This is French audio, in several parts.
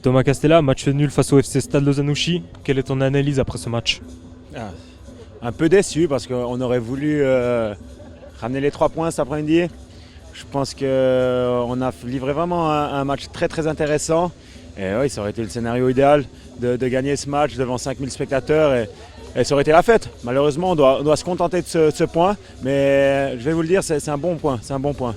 Thomas Castella, match nul face au FC Stade Lausanne-Ouchy. Quelle est ton analyse après ce match? Un peu déçu parce qu'on aurait voulu ramener les 3 points cet après-midi. Je pense qu'on a livré vraiment un match très très intéressant. Et oui, ça aurait été le scénario idéal de gagner ce match devant 5000 spectateurs et ça aurait été la fête. Malheureusement, on doit se contenter de ce point, mais je vais vous le dire, c'est un bon point. C'est un bon point.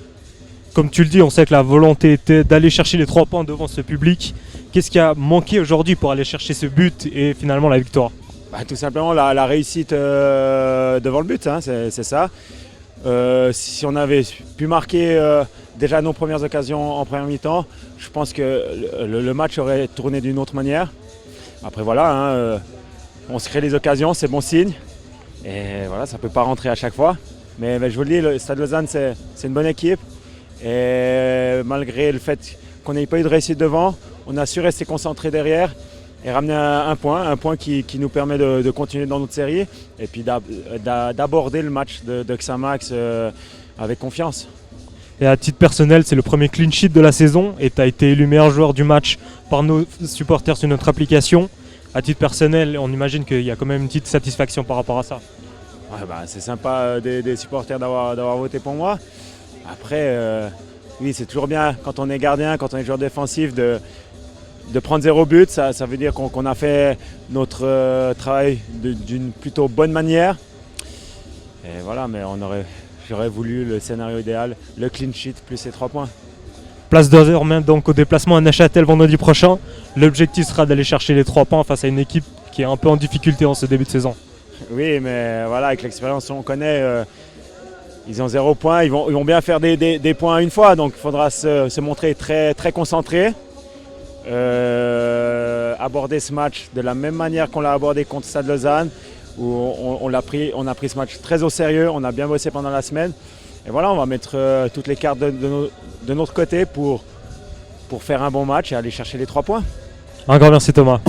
Comme tu le dis, on sait que la volonté était d'aller chercher les 3 points devant ce public. Qu'est-ce qui a manqué aujourd'hui pour aller chercher ce but et finalement la victoire? Tout simplement la réussite devant le but, hein, c'est ça. Si on avait pu marquer déjà nos premières occasions en première mi-temps, je pense que le match aurait tourné d'une autre manière. Après voilà, hein, on se crée les occasions, c'est bon signe. Et voilà, ça ne peut pas rentrer à chaque fois. Mais je vous le dis, le Stade Lausanne, c'est une bonne équipe. Et malgré le fait qu'on n'ait pas eu de réussite devant, on a su rester concentré derrière et ramener un point qui nous permet de continuer dans notre série et puis d'aborder le match de Xamax avec confiance. Et à titre personnel, c'est le premier clean sheet de la saison et tu as été élu meilleur joueur du match par nos supporters sur notre application. À titre personnel, on imagine qu'il y a quand même une petite satisfaction par rapport à ça. Ouais, c'est sympa des supporters d'avoir voté pour moi. Après, oui, c'est toujours bien quand on est gardien, quand on est joueur défensif de prendre 0 but. Ça veut dire qu'on a fait notre travail d'une plutôt bonne manière. Et voilà, mais j'aurais voulu le scénario idéal, le clean sheet plus ces 3 points. Place désormais donc au déplacement à Neuchâtel vendredi prochain. L'objectif sera d'aller chercher les 3 points face à une équipe qui est un peu en difficulté en ce début de saison. Oui, mais voilà, avec l'expérience qu'on connaît, ils ont 0 points. Ils vont bien faire des points une fois, donc il faudra se montrer très, très concentré. Aborder ce match de la même manière qu'on l'a abordé contre Stade Lausanne, où on a pris ce match très au sérieux, on a bien bossé pendant la semaine. Et voilà, on va mettre toutes les cartes de notre côté pour faire un bon match et aller chercher les 3 points. Un grand merci Thomas.